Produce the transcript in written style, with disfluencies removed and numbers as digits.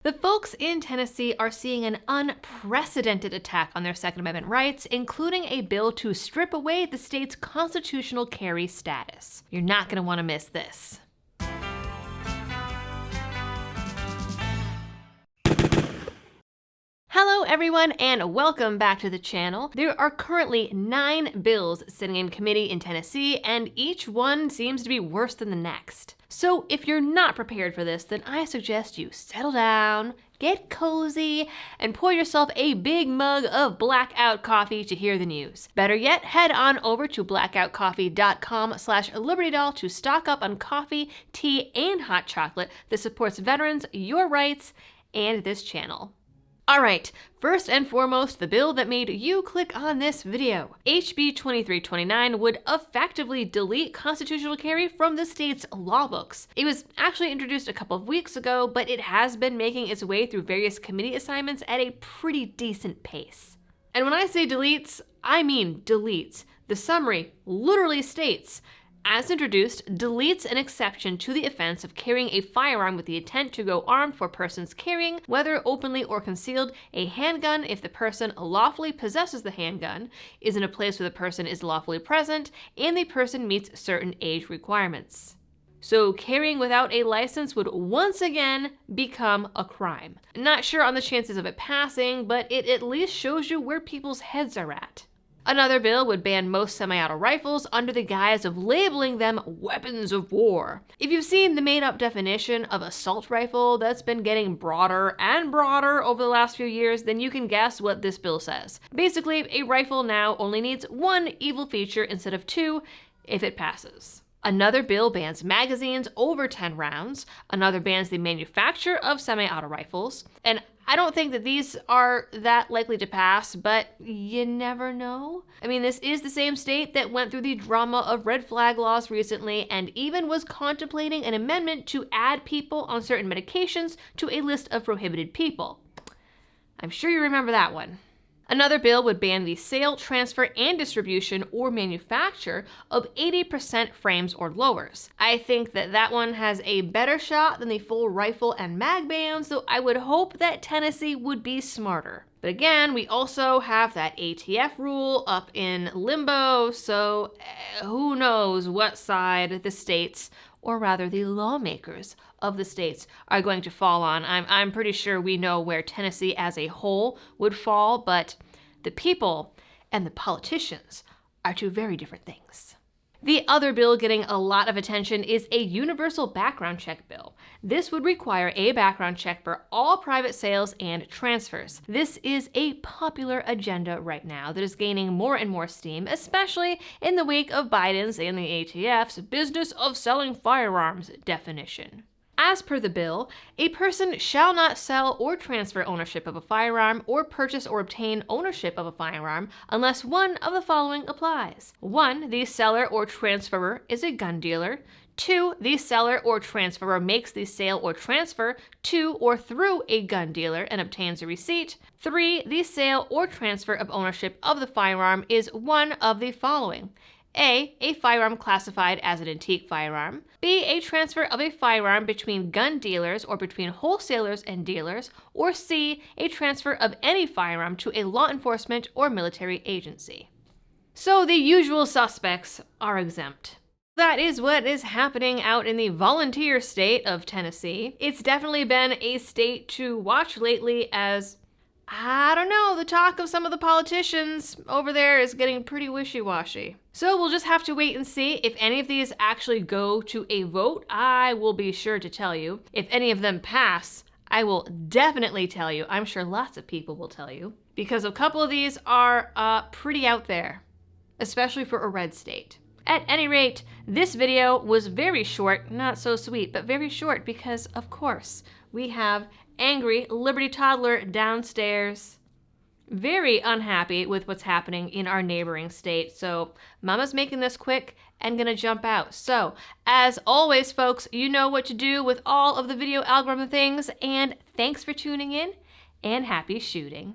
The folks in Tennessee are seeing an unprecedented attack on their Second Amendment rights, including a bill to strip away the state's constitutional carry status. You're not going to want to miss this. Hello everyone and welcome back to the channel. There are currently 9 bills sitting in committee in Tennessee, and each one seems to be worse than the next. So if you're not prepared for this, then I suggest you settle down, get cozy, and pour yourself a big mug of Blackout coffee to hear the news. Better yet, head on over to blackoutcoffee.com/LibertyDoll to stock up on coffee, tea, and hot chocolate that supports veterans, your rights, and this channel. Alright, first and foremost, the bill that made you click on this video. HB 2329 would effectively delete constitutional carry from the state's law books. It was actually introduced a couple of weeks ago, but it has been making its way through various committee assignments at a pretty decent pace. And when I say deletes, I mean deletes. The summary literally states, as introduced, deletes an exception to the offense of carrying a firearm with the intent to go armed for persons carrying, whether openly or concealed, a handgun if the person lawfully possesses the handgun, is in a place where the person is lawfully present, and the person meets certain age requirements. So carrying without a license would once again become a crime. Not sure on the chances of it passing, but it at least shows you where people's heads are at. Another bill would ban most semi-auto rifles under the guise of labeling them weapons of war. If you've seen the made-up definition of assault rifle that's been getting broader and broader over the last few years, then you can guess what this bill says. Basically, a rifle now only needs one evil feature instead of 2 if it passes. Another bill bans magazines over 10 rounds. Another bans the manufacture of semi-auto rifles. And I don't think that these are that likely to pass, but you never know. I mean, this is the same state that went through the drama of red flag laws recently and even was contemplating an amendment to add people on certain medications to a list of prohibited people. I'm sure you remember that one. Another bill would ban the sale, transfer, and distribution or manufacture of 80% frames or lowers. I think that that one has a better shot than the full rifle and mag bans, though I would hope that Tennessee would be smarter. But again, we also have that ATF rule up in limbo, so who knows what side the states, or rather the lawmakers of the states, are going to fall on. I'm pretty sure we know where Tennessee as a whole would fall, but the people and the politicians are two very different things. The other bill getting a lot of attention is a universal background check bill. This would require a background check for all private sales and transfers. This is a popular agenda right now that is gaining more and more steam, especially in the wake of Biden's and the ATF's business of selling firearms definition. As per the bill, a person shall not sell or transfer ownership of a firearm or purchase or obtain ownership of a firearm unless one of the following applies. 1. The seller or transferor is a gun dealer. 2. The seller or transferor makes the sale or transfer to or through a gun dealer and obtains a receipt. 3. The sale or transfer of ownership of the firearm is one of the following. A firearm classified as an antique firearm. B, a transfer of a firearm between gun dealers or between wholesalers and dealers. Or C, a transfer of any firearm to a law enforcement or military agency. So the usual suspects are exempt. That is what is happening out in the volunteer state of Tennessee. It's definitely been a state to watch lately as, I don't know, the talk of some of the politicians over there is getting pretty wishy-washy. So we'll just have to wait and see. If any of these actually go to a vote, I will be sure to tell you. If any of them pass, I will definitely tell you. I'm sure lots of people will tell you, because a couple of these are pretty out there, especially for a red state. At any rate, this video was very short, not so sweet, but very short because, of course, we have angry Liberty Toddler downstairs, very unhappy with what's happening in our neighboring state. So Mama's making this quick and gonna jump out. So as always, folks, you know what to do with all of the video algorithm things, and thanks for tuning in and happy shooting.